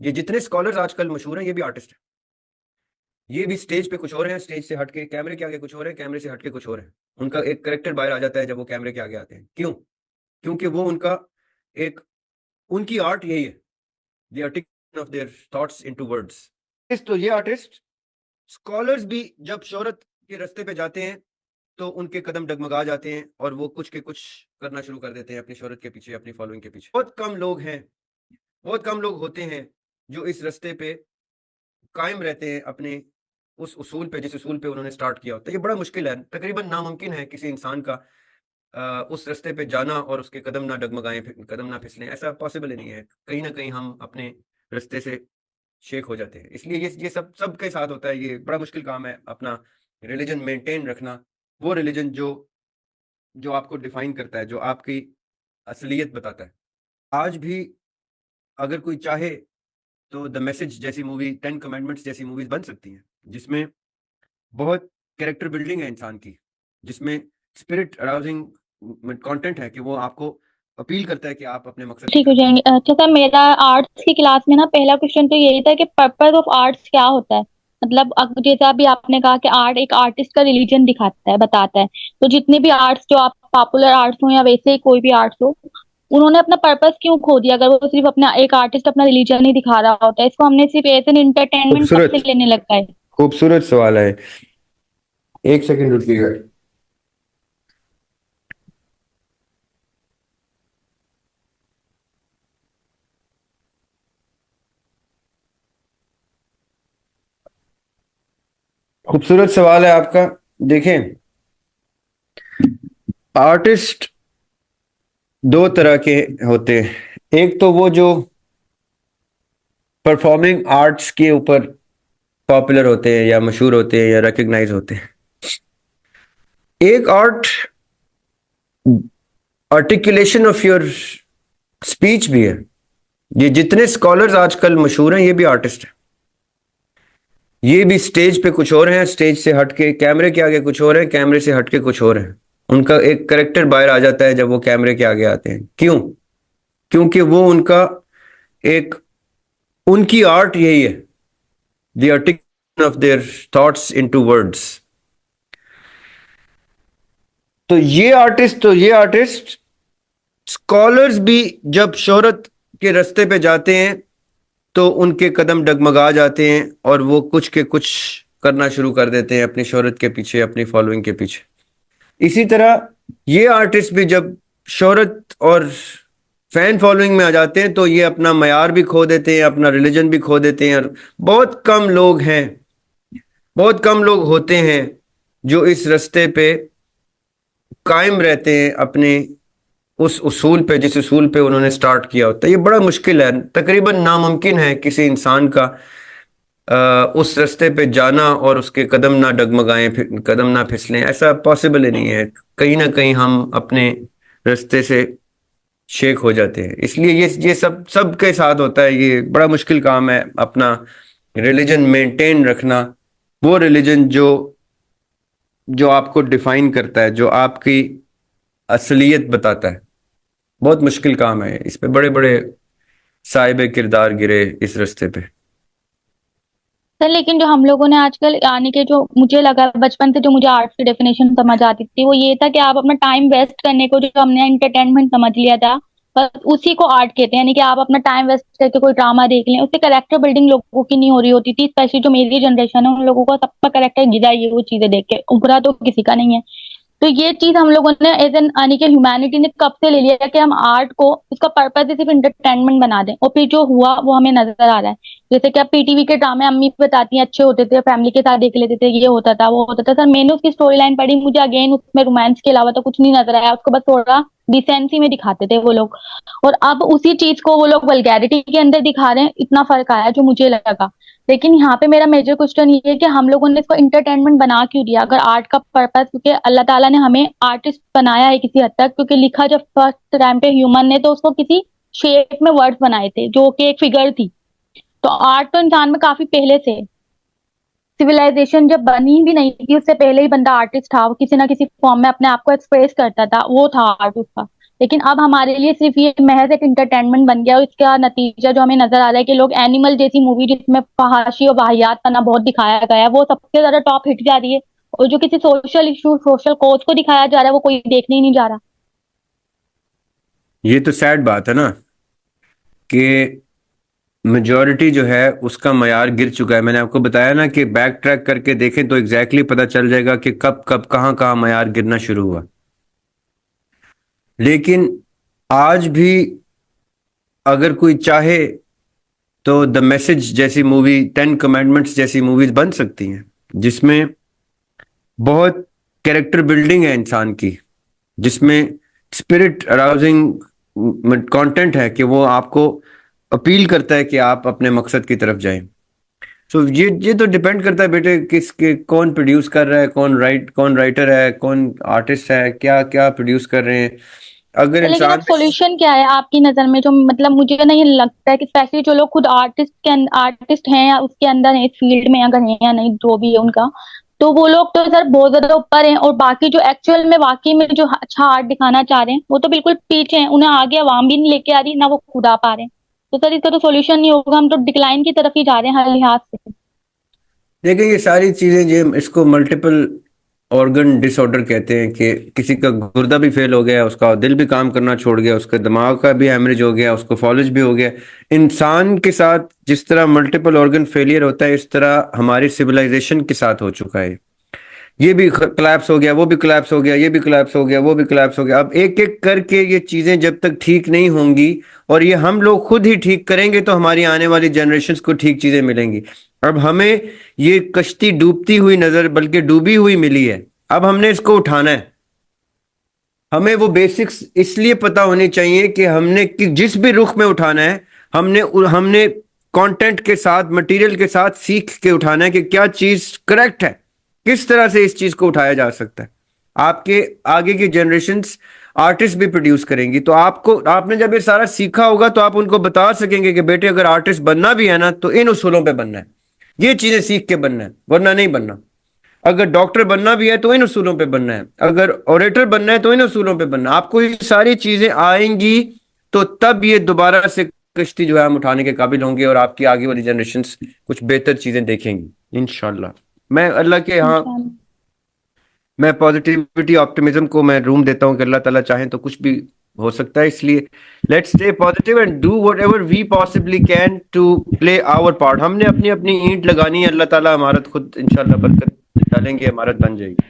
ये जितने स्कॉलर्स आजकल मशहूर हैं ये भी आर्टिस्ट हैं। ये भी स्टेज पे कुछ हो रहे हैं, स्टेज से हटके कैमरे के आगे कुछ हो रहे हैं, कैमरे से हटके कुछ हो रहे हैं। उनका एक करेक्टर बाहर आ जाता है जब वो कैमरे के आगे आते हैं। क्यों? क्योंकि वो उनका एक उनकी आर्ट यही है, the articulation of their thoughts into words. इस तो ये आर्टिस्ट स्कॉलर्स भी जब शोहरत के रास्ते पे जाते हैं तो उनके कदम डगमगा जाते हैं और वो कुछ के कुछ करना शुरू कर देते हैं अपनी शोहरत के पीछे, अपनी फॉलोइंग के पीछे। बहुत कम लोग हैं, बहुत कम लोग होते हैं जो इस रास्ते पे कायम रहते हैं अपने उस उसूल पे, जिस उसूल पे उन्होंने स्टार्ट किया होता है। ये बड़ा मुश्किल है, तकरीबन नामुमकिन है किसी इंसान का उस रास्ते पे जाना और उसके कदम ना डगमगाएं, कदम ना फिसलें। ऐसा पॉसिबल ही नहीं है। कहीं ना कहीं हम अपने रास्ते से शेक हो जाते हैं। इसलिए ये सब सबके साथ होता है। ये बड़ा मुश्किल काम है अपना रिलीजन मेंटेन रखना, वो रिलीजन जो जो आपको डिफाइन करता है, जो आपकी असलियत बताता है। आज भी अगर कोई चाहे तो द मैसेज जैसी मूवी, 10 कमेंडमेंट्स जैसी मूवीज बन सकती हैं, जिसमें बहुत कैरेक्टर बिल्डिंग है इंसान की, जिसमें स्पिरिट अराउजिंग कंटेंट है कि वो आपको अपील करता है कि आप अपने मकसद की ठीक हो तरफ जाएंगे। अच्छा सर, मेरा आर्ट्स की क्लास में ना पहला क्वेश्चन तो यही था कि पर्पस ऑफ आर्ट्स क्या होता है। मतलब जैसा अभी आपने कहा कि आर्ट एक आर्टिस्ट का रिलीजन दिखाता है, बताता है। तो जितने भी आर्ट्स, जो आप पॉपुलर आर्ट्स हो या वैसे ही कोई भी आर्ट्स हो, उन्होंने अपना पर्पस क्यों खो दिया अगर वो सिर्फ अपना एक आर्टिस्ट अपना रिलीजन ही दिखा रहा होता है। इसको हमने सिर्फ एज एन एंटरटेनमेंट कब से खूबसूरत लेने लग गए। खूबसूरत सवाल है। एक सेकंड रुकिएगा। खूबसूरत सवाल है आपका। देखें, आर्टिस्ट दो तरह के होते हैं। एक तो वो जो परफॉर्मिंग आर्ट्स के ऊपर पॉपुलर होते हैं या मशहूर होते हैं या रिकग्नाइज होते हैं। एक art articulation of your speech भी है। ये जितने स्कॉलर्स आजकल मशहूर हैं ये भी आर्टिस्ट हैं। ये भी स्टेज पे कुछ हो रहे हैं, स्टेज से हटके कैमरे के आगे कुछ हो रहे हैं, कैमरे से हटके कुछ हो रहे हैं। उनका एक करेक्टर बाहर आ जाता है जब वो कैमरे के आगे आते हैं। क्यों? क्योंकि वो उनका एक उनकी आर्ट यही है, the articulation of their thoughts into words. तो ये आर्टिस्ट स्कॉलर्स भी जब शोहरत के रास्ते पे जाते हैं तो उनके कदम डगमगा जाते हैं और वो कुछ के कुछ करना शुरू कर देते हैं अपनी शोहरत के पीछे, अपनी फॉलोइंग के पीछे। इसी तरह ये आर्टिस्ट भी जब शोहरत और फैन फॉलोइंग में आ जाते हैं तो ये अपना मयार भी खो देते हैं, अपना रिलीजन भी खो देते हैं। और बहुत कम लोग हैं, बहुत कम लोग होते हैं जो इस रास्ते पे कायम रहते हैं अपने उस उसूल पे, जिस उसूल पे उन्होंने स्टार्ट किया होता है। ये बड़ा मुश्किल है, तकरीबन नामुमकिन है किसी इंसान का उस रास्ते पे जाना और उसके कदम ना डगमगाएं, कदम ना फिसलें। ऐसा पॉसिबल ही नहीं है। कहीं ना कहीं हम अपने रास्ते से शेक हो जाते हैं। इसलिए ये सब सबके साथ होता है। ये बड़ा मुश्किल काम है अपना रिलीजन मेंटेन रखना, वो रिलीजन जो जो आपको डिफाइन करता है, जो आपकी असलियत बताता है। बहुत मुश्किल काम है। इस पे बड़े बड़े साहिब किरदार गिरे इस रास्ते पे। सर लेकिन जो हम लोगों ने आजकल यानी कि जो मुझे लगा बचपन से जो मुझे आर्ट्स की डेफिनेशन समझ आती थी वो ये था कि आप अपना टाइम वेस्ट करने को जो हमने एंटरटेनमेंट समझ लिया था, बस उसी को आर्ट कहते हैं। यानी कि आप अपना टाइम वेस्ट करके कोई ड्रामा देख लें, उससे करेक्टर बिल्डिंग लोगों की नहीं हो रही होती थी। स्पेशली जो मेरी जनरेशन है उन लोगों का सबका करेक्टर गिरा ही है वो चीजें देख के, उभरा तो किसी का नहीं है। तो ये चीज हम लोगों ने एज एन यानी कि ह्यूमैनिटी ने कब से ले लिया कि हम आर्ट को उसका पर्पज सिर्फ इंटरटेनमेंट बना दें, और फिर जो हुआ वो हमें नजर आ रहा है। जैसे कि अब पीटीवी के ड्रामे अम्मी बताती हैं अच्छे होते थे, फैमिली के साथ देख लेते थे, ये होता था वो होता था। सर मैंने उसकी स्टोरी लाइन पढ़ी, मुझे अगेन उसमें रोमांस के अलावा तो कुछ नहीं नजर आया। उसको बस थोड़ा डिसेंसी में दिखाते थे वो लोग, और अब उसी चीज को वो लोग वल्गैरिटी के अंदर दिखा रहे हैं। इतना फर्क आया जो मुझे लगा। लेकिन यहाँ पे मेरा मेजर क्वेश्चन ये है कि हम लोगों ने इसको इंटरटेनमेंट बना क्यों दिया अगर आर्ट का पर्पस, क्योंकि अल्लाह ताला ने हमें आर्टिस्ट बनाया है किसी हद तक। क्योंकि लिखा जब फर्स्ट टाइम पे ह्यूमन ने तो उसको किसी शेप में वर्ड्स बनाए थे जो कि एक फिगर थी। तो आर्ट तो इंसान में काफी पहले से, सिविलाइजेशन जब बनी भी नहीं थी उससे पहले ही बंदा आर्टिस्ट था। वो किसी ना किसी फॉर्म में अपने आप को एक्सप्रेस करता था, वो था आर्ट उसका। लेकिन अब हमारे लिए सिर्फ ये महज एक इंटरटेनमेंट बन गया, और इसका नतीजा जो हमें नजर आ रहा है कि लोग एनिमल जैसी मूवी जिसमें फहाशी और वाहियात पना बहुत दिखाया गया है वो सबसे ज्यादा टॉप हिट जा रही है, और जो किसी सोशल इशू सोशल कॉज को दिखाया जा रहा है वो कोई देखने ही नहीं जा रहा। ये तो सैड बात है ना कि मेजॉरिटी जो है उसका मयार गिर चुका है। मैंने आपको बताया ना कि बैक ट्रैक करके देखें तो एग्जैक्टली पता चल जाएगा कि कब कब कहाँ कहाँ मयार गिरना शुरू हुआ। लेकिन आज भी अगर कोई चाहे तो द मैसेज जैसी मूवी, 10 कमेंडमेंट्स जैसी मूवीज बन सकती हैं, जिसमें बहुत कैरेक्टर बिल्डिंग है इंसान की, जिसमें स्पिरिट अराउजिंग कंटेंट है कि वो आपको अपील करता है कि आप अपने मकसद की तरफ जाएं। सो ये तो डिपेंड करता है बेटे, किसके कौन प्रोड्यूस कर रहा है, कौन राइटर है, कौन आर्टिस्ट है, क्या क्या प्रोड्यूस कर रहे हैं। अगर तो लेकिन अब इंसान सॉल्यूशन क्या है आपकी नजर में, जो मतलब मुझे नहीं लगता है कि स्पेशली जो लोग खुद आर्टिस्ट हैं या उसके अंदर है, इस फील्ड में अगर हैं या नहीं जो भी है उनका, तो वो लोग तो सर बहुत ज्यादा ऊपर हैं, और बाकी जो एक्चुअल में वाकई में जो अच्छा आर्ट दिखाना चाह रहे हैं वो तो बिल्कुल पीछे हैं, उन्हें आगे अवाम भी नहीं लेके आ रही ना वो खुद आ पा रहे हैं। तो सर इसका तो सोल्यूशन नहीं होगा, हम तो डिक्लाइन की तरफ ही जा रहे हैं हर लिहाज से। देखिए, ये सारी चीजें जो इसको मल्टीपल ऑर्गन डिसऑर्डर कहते हैं कि किसी का गुर्दा भी फेल हो गया, उसका दिल भी काम करना छोड़ गया, उसका दिमाग का भी हैमरेज हो गया, उसको फॉलिज भी हो गया। इंसान के साथ जिस तरह मल्टीपल ऑर्गन फेलियर होता है, इस तरह हमारी सिविलाइजेशन के साथ हो चुका है। ये भी कोलैप्स हो गया, वो भी कोलैप्स हो गया, ये भी कोलैप्स हो गया, वो भी कोलैप्स हो गया। अब एक एक करके ये चीजें जब तक ठीक नहीं होंगी, और ये हम लोग खुद ही ठीक करेंगे, तो हमारी आने वाली जनरेशन्स को ठीक चीजें मिलेंगी। अब हमें ये कश्ती डूबती हुई नजर, बल्कि डूबी हुई मिली है। अब हमने इसको उठाना है। हमें वो बेसिक्स इसलिए पता होनी चाहिए कि हमने कि जिस भी रुख में उठाना है, हमने हमने कंटेंट के साथ, मटेरियल के साथ सीख के उठाना है कि क्या चीज करेक्ट है, किस तरह से इस चीज को उठाया जा सकता है। आपके आगे की जनरेशन्स आर्टिस्ट भी प्रोड्यूस करेंगी, तो आपको, आपने जब ये सारा सीखा होगा तो आप उनको बता सकेंगे कि बेटे अगर आर्टिस्ट बनना भी है ना तो इन उसूलों पे बनना है, ये चीजें सीख के बनना है, वरना नहीं बनना। अगर डॉक्टर बनना भी है तो इन उसूलों पे बनना है, अगर ऑरेटर बनना है तो इन उसूलों पे बनना है। आपको ये सारी चीजें आएंगी तो तब ये दोबारा से कश्ती जो है हम उठाने के काबिल होंगे, और आपकी आगे वाली जनरेशन कुछ बेहतर चीजें देखेंगी इंशाल्लाह। मैं अल्लाह के यहाँ, इंशाल्लाह। मैं पॉजिटिविटी ऑप्टिमिज्म को मैं रूम देता हूँ कि अल्लाह ताला चाहे तो कुछ भी हो सकता है। इसलिए let's stay positive and do whatever we possibly can to play our part. हमने अपनी अपनी ईंट लगानी है, अल्लाह ताला इमारत खुद इंशाल्लाह बरकत डालेंगे, इमारत बन जाएगी।